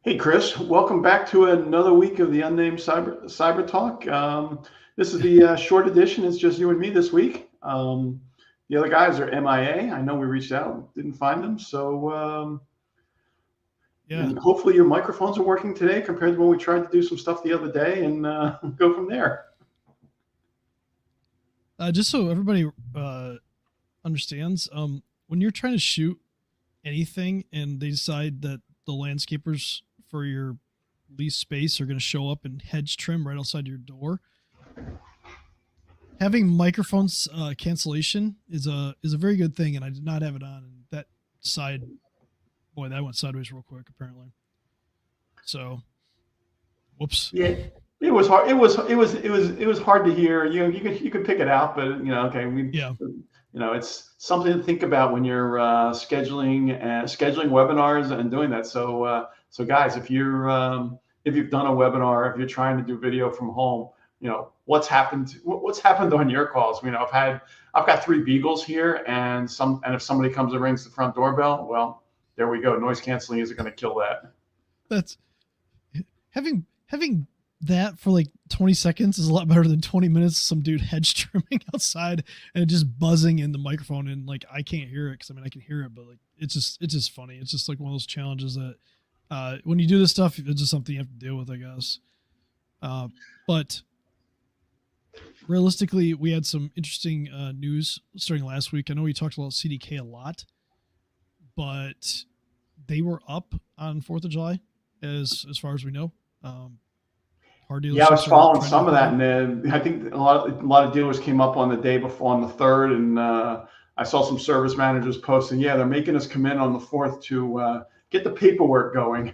Hey, Chris, welcome back to another week of the Unnamed Cyber Talk. This is the short edition. It's just you and me this week. The other guys are MIA. I know we reached out, didn't find them. So, Yeah. and hopefully your microphones are working today compared to when we tried to do some stuff the other day and go from there. Just so everybody understands, when you're trying to shoot anything and they decide that the landscapers for your lease space are going to show up and hedge trim right outside your door, having microphones cancellation is a very good thing, and I did not have it on. And that side, boy, that went sideways real quick apparently. So, whoops. Yeah, it was hard. It was hard to hear. You could pick it out, but okay, Yeah. it's something to think about when you're scheduling webinars and doing that. So guys, if you've done a webinar, if you're trying to do video from home, what's happened on your calls. I've got three beagles here, and if somebody comes and rings the front doorbell, well, there we go. Noise canceling isn't going to kill that. That's having that for like 20 seconds is a lot better than 20 minutes of some dude hedge trimming outside and just buzzing in the microphone, and like I can't hear it because I can hear it, but like it's just funny. It's just like one of those challenges that when you do this stuff, it's just something you have to deal with, I guess. But realistically, we had some interesting news starting last week. I know we talked about CDK a lot, but they were up on 4th of July as far as we know. Yeah, I was following some of that, and I think a lot of dealers came up on the day before, on the 3rd, and I saw some service managers posting, yeah, they're making us come in on the 4th to get the paperwork going.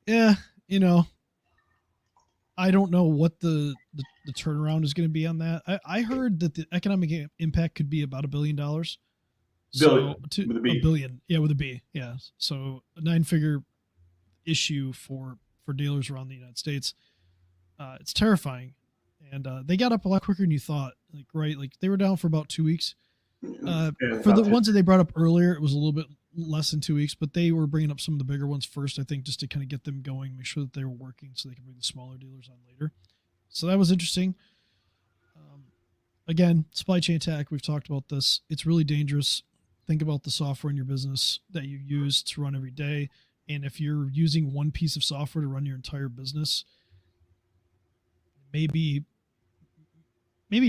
Yeah, I don't know what the turnaround is going to be on that. I heard that the economic impact could be about $1 billion. Billion, with a B. A billion, yeah, with a B, yeah. So a 9-figure issue for dealers around the United States. It's terrifying, and they got up a lot quicker than you thought. Like they were down for about 2 weeks. For the ones that they brought up earlier, it was a little bit less than 2 weeks, but they were bringing up some of the bigger ones first, I think, just to kind of get them going, make sure that they were working so they can bring the smaller dealers on later. So that was interesting. Again, supply chain attack, we've talked about this. It's really dangerous. Think about the software in your business that you use to run every day. And if you're using one piece of software to run your entire business, maybe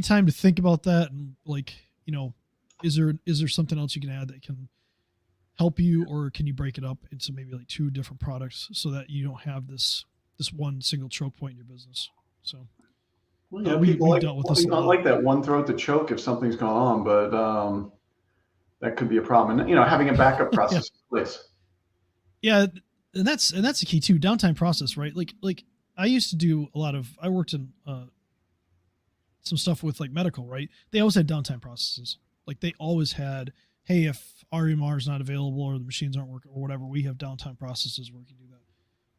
time to think about that. And is there something else you can add that can help you, or can you break it up into maybe like 2 different products so that you don't have this one single choke point in your business? So People dealt with this not like that one throat to choke if something's going on, but that could be a problem. And having a backup process in place. Yeah, and that's the key too. Downtime process, right? Like I used to do I worked in some stuff with like medical, right? They always had downtime processes. Like they always had, hey, if RMR is not available or the machines aren't working or whatever, we have downtime processes where we can do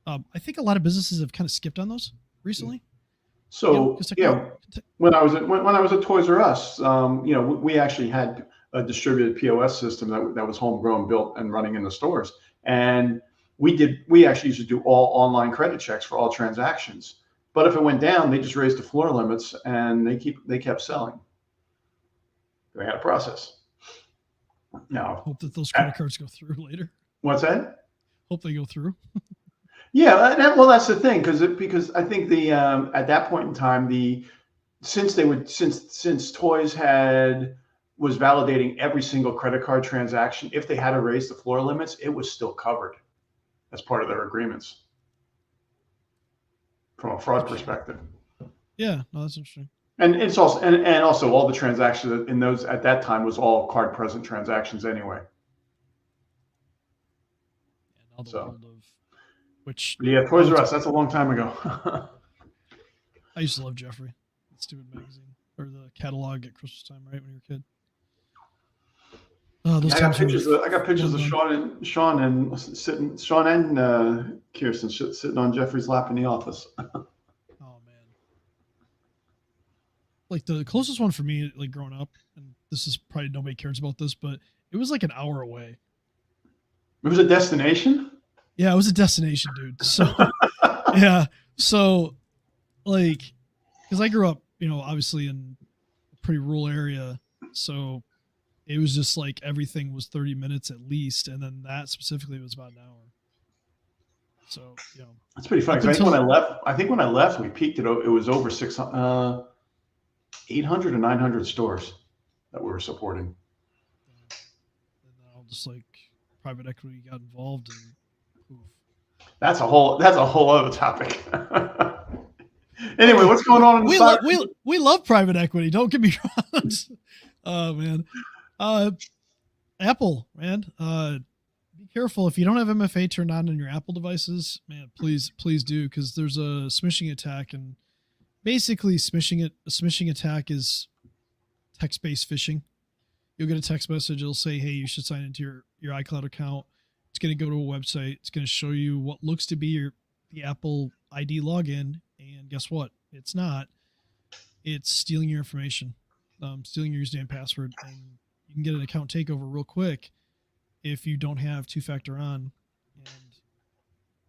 that. I think a lot of businesses have kind of skipped on those recently. So when I was at Toys R Us, we actually had a distributed POS system that was homegrown, built, and running in the stores. And we actually used to do all online credit checks for all transactions. But if it went down, they just raised the floor limits and they kept selling. They had a process. Now, hope that those credit cards go through later. What's that? Hope they go through. Yeah, well, that's the thing, because I think at that point in time, since Toys was validating every single credit card transaction, if they had to raise the floor limits, it was still covered as part of their agreements from a fraud perspective. Yeah, no, that's interesting. And it's also and also all the transactions in those at that time was all card present transactions anyway. Yeah, now the world of which. Yeah, Toys R Us, that's a long time ago. I used to love Jeffrey, that stupid magazine, or the catalog at Christmas time, right, when you were a kid. I got pictures of Sean and Kirsten sitting on Jeffrey's lap in the office. Oh man! Like the closest one for me, like growing up, and this is probably nobody cares about this, but it was like an hour away. It was a destination? Yeah, it was a destination, dude. So yeah, so like, because I grew up, obviously in a pretty rural area, so it was just like everything was 30 minutes at least, and then that specifically was about an hour. So that's pretty funny. I think when I left, we peaked at it was over 800 or 900 stores that we were supporting. And then I'll just like private equity got involved and poof. That's a whole other topic. Anyway, what's going on in the we love private equity. Don't get me wrong. Oh man, Apple, man. Be careful if you don't have MFA turned on your Apple devices, man. Please do, because there's a smishing attack, and basically a smishing attack is text-based phishing. You'll get a text message. It'll say, "Hey, you should sign into your iCloud account." It's going to go to a website. It's going to show you what looks to be the Apple ID login, and guess what? It's not. It's stealing your information, stealing your username and password, and you can get an account takeover real quick if you don't have two-factor on.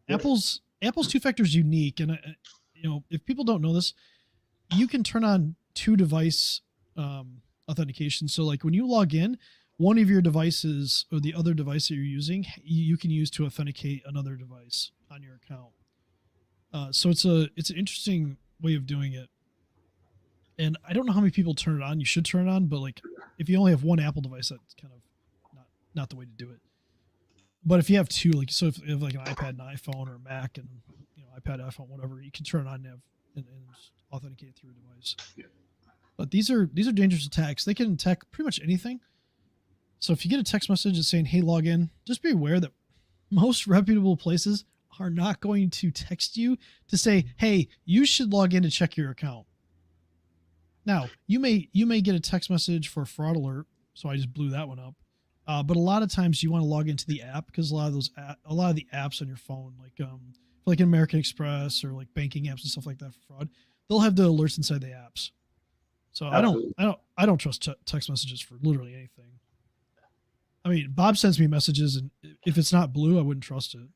And Apple's two-factor is unique, and if people don't know this, you can turn on two-device authentication. So like when you log in, one of your devices or the other device that you're using, you can use to authenticate another device on your account. So it's an interesting way of doing it. And I don't know how many people turn it on. You should turn it on, but like if you only have one Apple device, that's kind of not the way to do it. But if you have two, like, so if you have like an iPad and iPhone, or a Mac and iPad, iPhone, whatever, you can turn it on and authenticate through a device. Yeah. But these are dangerous attacks. They can attack pretty much anything. So if you get a text message that's saying, "Hey, log in," just be aware that most reputable places are not going to text you to say, "Hey, you should log in to check your account." Now, you may get a text message for a fraud alert, so I just blew that one up. But a lot of times you want to log into the app, because a lot of the apps on your phone, like American Express or like banking apps and stuff like that for fraud, they'll have the alerts inside the apps. So absolutely. I don't trust text messages for literally anything. I mean, Bob sends me messages, and if it's not blue, I wouldn't trust it.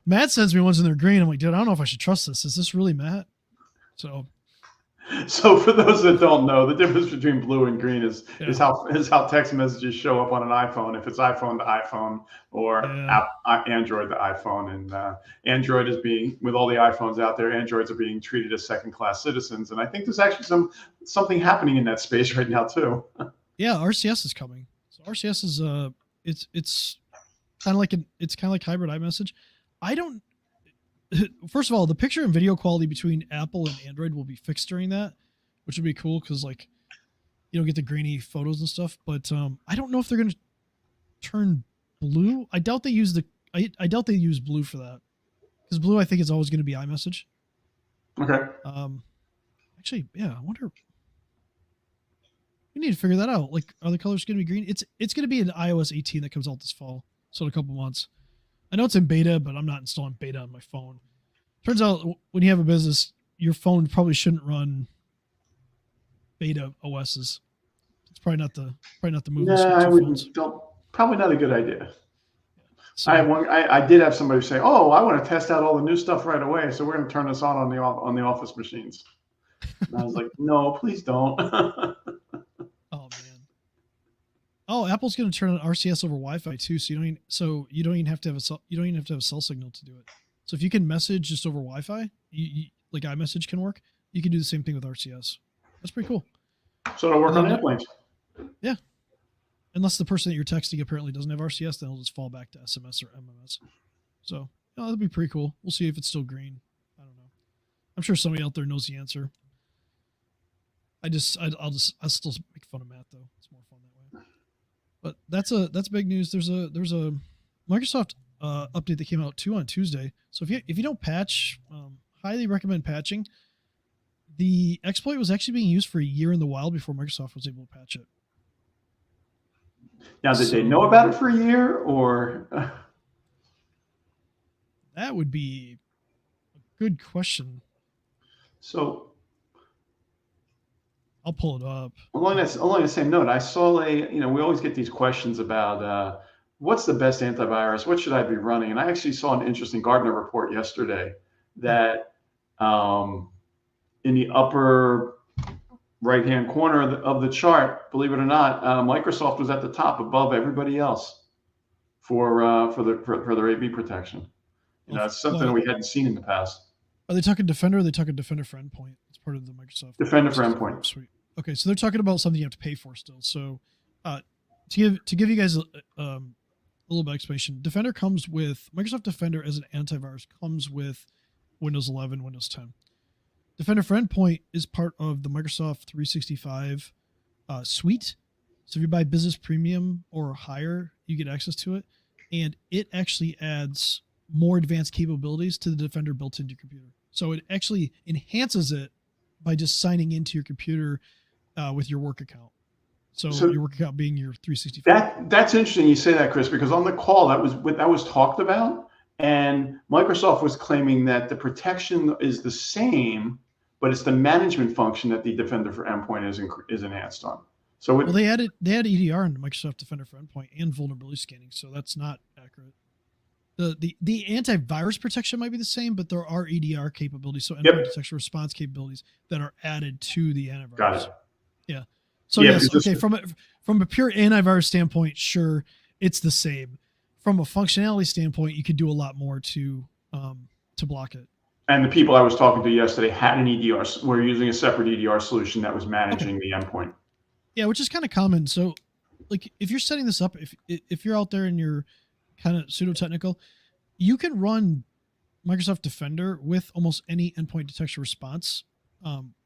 Matt sends me ones and they're green. I'm like, dude, I don't know if I should trust this. Is this really Matt? So for those that don't know, the difference between blue and green is how text messages show up on an iPhone. If it's iPhone to iPhone or Android to iPhone, and Android is being, with all the iPhones out there, Androids are being treated as second-class citizens, and I think there's actually something happening in that space right now too. Yeah, RCS is coming. So RCS is it's kind of like hybrid iMessage. First of all, the picture and video quality between Apple and Android will be fixed during that, which would be cool, because like you don't get the grainy photos and stuff. But I don't know if they're going to turn blue. I doubt they use blue for that, because blue, I think, is always going to be iMessage. Okay. Actually, yeah, I wonder. We need to figure that out. Like, are the colors going to be green? It's going to be an iOS 18 that comes out this fall, so in a couple months. I know it's in beta, but I'm not installing beta on my phone. Turns out when you have a business, your phone probably shouldn't run beta OSs. It's probably not the move. No, probably not a good idea. So, I did have somebody say, "Oh, I want to test out all the new stuff right away, so we're going to turn this on the office machines." And I was like, "No, please don't." Oh man. Oh, Apple's going to turn on RCS over Wi-Fi too, so you don't even have to have a cell signal to do it. So if you can message just over Wi-Fi, like iMessage can work, you can do the same thing with RCS. That's pretty cool. So it'll work on airplanes. Yeah. Unless the person that you're texting apparently doesn't have RCS, then it'll just fall back to SMS or MMS. So that'd be pretty cool. We'll see if it's still green. I don't know. I'm sure somebody out there knows the answer. I'll still make fun of Matt though. It's more fun that way. But that's big news. There's a Microsoft update that came out too on Tuesday. So if you don't patch, highly recommend patching. The exploit was actually being used for a year in the wild before Microsoft was able to patch it. Now, did they know about it for a year, or? That would be a good question. So, I'll pull it up. Along the same note, I saw we always get these questions about what's the best antivirus? What should I be running? And I actually saw an interesting Gartner report yesterday that in the upper right-hand corner of the chart, believe it or not, Microsoft was at the top above everybody else for their AV protection. It's something we hadn't seen in the past. Are they talking Defender or are they talking Defender for Endpoint? It's part of the Microsoft Defender for Endpoint suite. Okay, so they're talking about something you have to pay for still. So to give you guys a little bit of explanation, Defender comes with Microsoft Defender as an antivirus comes with Windows 11, Windows 10. Defender for Endpoint is part of the Microsoft 365 suite. So if you buy Business Premium or higher, you get access to it. And it actually adds more advanced capabilities to the Defender built into your computer. So it actually enhances it by just signing into your computer with your work account. So your work account being your 365. That's interesting you say that, Chris, because on the call that was talked about, and Microsoft was claiming that the protection is the same, but it's the management function that the Defender for Endpoint is enhanced on. So they added EDR into Microsoft Defender for Endpoint and vulnerability scanning, so that's not accurate. The antivirus protection might be the same, but there are EDR capabilities, so endpoint detection response capabilities that are added to the antivirus. Got it. Yeah. So yes, okay. From a pure antivirus standpoint, sure, it's the same. From a functionality standpoint, you could do a lot more to block it. And the people I was talking to yesterday had an EDR. We're using a separate EDR solution that was managing the endpoint. Yeah, which is kind of common. So, like, if you're setting this up, if you're out there and you're kind of pseudo-technical, you can run Microsoft Defender with almost any endpoint detection response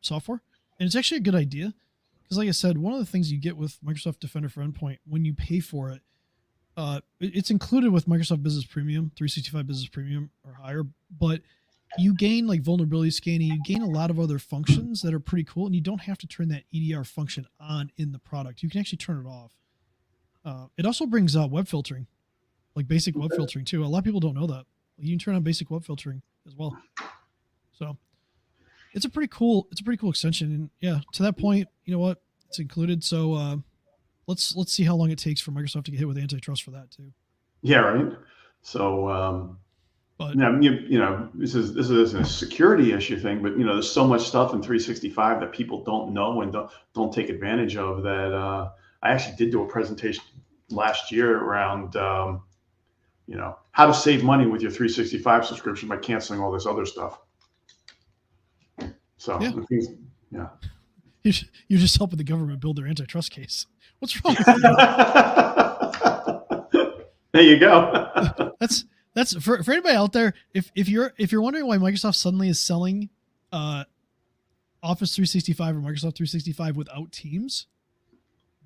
software. And it's actually a good idea because, like I said, one of the things you get with Microsoft Defender for Endpoint when you pay for it, it's included with Microsoft Business Premium, 365 Business Premium or higher, but you gain like vulnerability scanning, you gain a lot of other functions that are pretty cool, and you don't have to turn that EDR function on in the product. You can actually turn it off. It also brings web filtering, like basic web filtering too. A lot of people don't know that. You can turn on basic web filtering as well. So it's a pretty cool extension. And yeah, to that point, you know what? It's included. So let's see how long it takes for Microsoft to get hit with antitrust for that too. Yeah, right. So but this is a security issue thing, but there's so much stuff in 365 that people don't know and don't take advantage of that. I actually did do a presentation last year around how to save money with your 365 subscription by canceling all this other stuff. So you're just helping the government build their antitrust case. What's wrong with you? There you go. That's for anybody out there. If you're wondering why Microsoft suddenly is selling Office 365 or Microsoft 365 without Teams,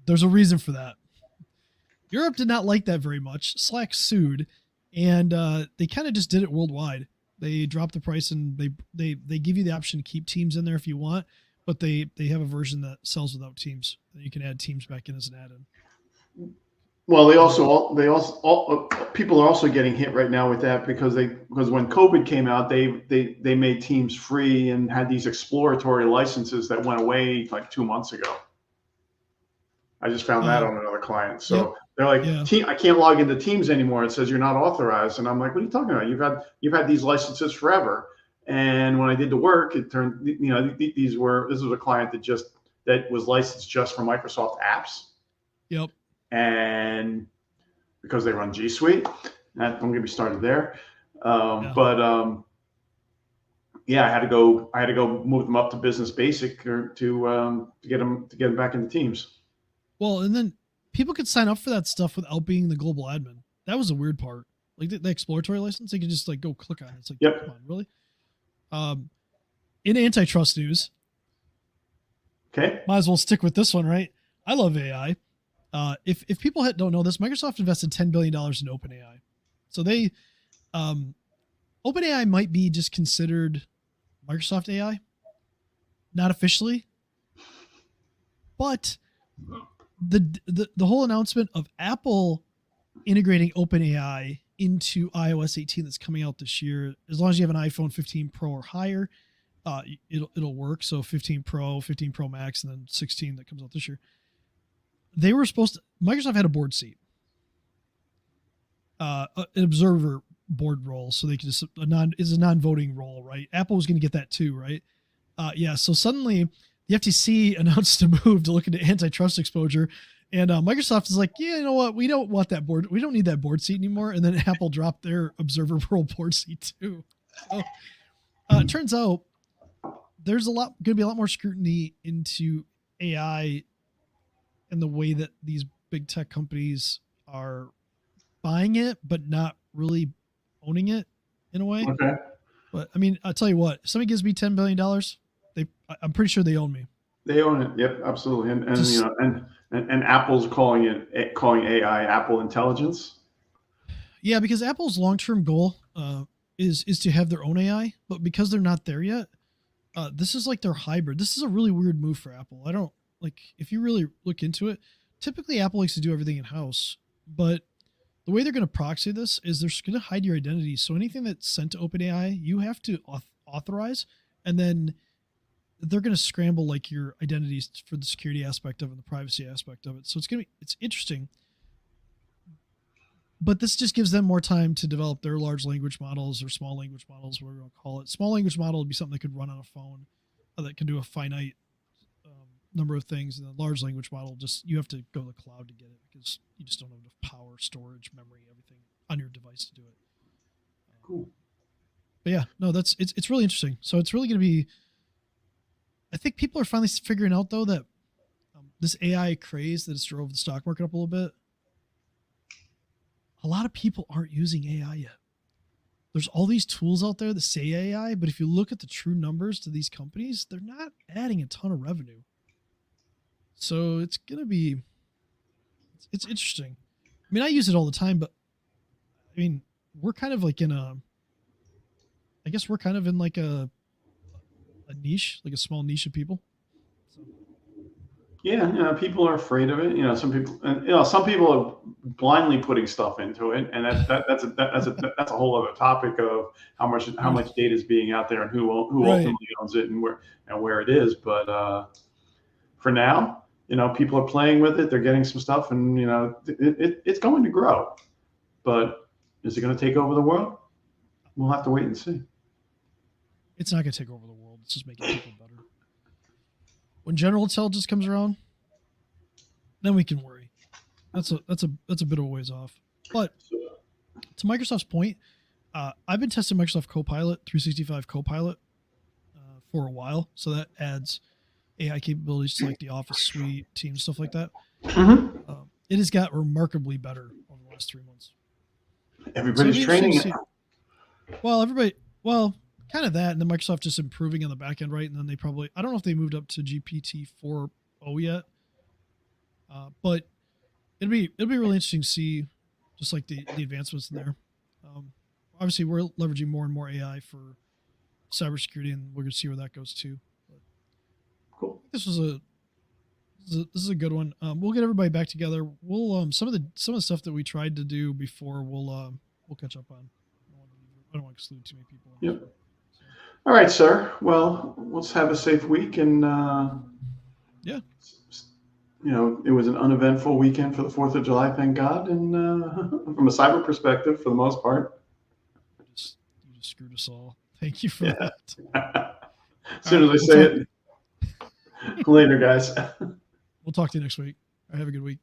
there's a reason for that. Europe did not like that very much. Slack sued, and they kind of just did it worldwide. They dropped the price, and they give you the option to keep Teams in there if you want, but they have a version that sells without Teams. You can add Teams back in as an add-in. Well, they also people are also getting hit right now with that because when COVID came out, they made Teams free and had these exploratory licenses that went away like 2 months ago. I just found that on another client. So they're like, I can't log into Teams anymore. It says you're not authorized, and I'm like, what are you talking about? You've had these licenses forever. And when I did the work, it turned this was a client that was licensed just for Microsoft apps. Yep. And because they run G Suite, don't get me started there. But I had to go move them up to Business Basic to get them back into Teams. Well, and then people could sign up for that stuff without being the global admin. That was the weird part. Like the exploratory license, they could just like go click on it. It's like, come on, really? In antitrust news, okay, might as well stick with this one, right? I love AI. If people don't know this, Microsoft invested $10 billion in OpenAI. So they, OpenAI might be just considered Microsoft AI, not officially, but the whole announcement of Apple integrating OpenAI into iOS 18 that's coming out this year, as long as you have an iPhone 15 Pro or higher, it'll work. So 15 Pro, 15 Pro Max, and then 16 that comes out this year. Microsoft had a board seat. an observer board role, so they can just is a non-voting role, right? Apple was going to get that too, right? Yeah. So suddenly the FTC announced a move to look into antitrust exposure, and Microsoft is like, yeah, you know what? We don't want that board. We don't need that board seat anymore. And then Apple dropped their observer role board seat too. So it turns out there's going to be a lot more scrutiny into AI and the way that these big tech companies are buying it, but not really owning it in a way. Okay. But I mean, I'll tell you what, if somebody gives me $10 billion, I'm pretty sure they own me. They own it. Yep, absolutely. And Just, you know, and Apple's calling AI Apple Intelligence. Yeah, because Apple's long-term goal is to have their own AI, but because they're not there yet, this is like their hybrid. This is a really weird move for Apple. I don't like, if you really look into it, typically Apple likes to do everything in house, but the way they're going to proxy this is they're going to hide your identity. So anything that's sent to OpenAI, you have to authorize, and then they're going to scramble like your identities for the security aspect of it and the privacy aspect of it. So it's interesting, but this just gives them more time to develop their large language models or small language models, whatever you want to call it. Small language model would be something that could run on a phone that can do a finite number of things, and the large language model, just you have to go to the cloud to get it because you just don't have enough power, storage, memory, everything on your device to do it. Cool. But yeah, no, it's really interesting. So it's really going to be, I think people are finally figuring out though that this AI craze that has drove the stock market up a little bit, a lot of people aren't using AI yet. There's all these tools out there that say AI, but if you look at the true numbers to these companies, they're not adding a ton of revenue. So it's going to be, it's interesting. I mean, I use it all the time, but I mean, we're kind of like I guess we're kind of in like a niche, like a small niche of people. So. Yeah, you know, people are afraid of it. You know, some people are blindly putting stuff into it, and that's a whole other topic of how much data is being out there and who ultimately owns it and where it is. But for now, you know, people are playing with it. They're getting some stuff, and you know, it's going to grow. But is it going to take over the world? We'll have to wait and see. It's not going to take over the world. It's just making people better. When general intelligence comes around, then we can worry. That's a bit of a ways off. But to Microsoft's point, I've been testing Microsoft Copilot 365 Copilot for a while, so that adds AI capabilities to like the Office Suite, Teams, stuff like that. Mm-hmm. It has got remarkably better over the last 3 months. Everybody's training it. Well, kind of that, and then Microsoft just improving on the back end, right? And then they probably, I don't know if they moved up to GPT 4.0 yet, but it'll be really interesting to see just like the advancements in there. Obviously, we're leveraging more and more AI for cybersecurity, and we're going to see where that goes too. But cool. This is a good one. We'll get everybody back together. We'll some of the stuff that we tried to do before we'll catch up on. I don't want to exclude too many people. Yep. All right, sir. Well, let's have a safe week, and yeah, you know, it was an uneventful weekend for the 4th of July, thank God, and from a cyber perspective, for the most part. You just screwed us all. Thank you for that. As soon as I say it. Later, guys. We'll talk to you next week. Have a good week.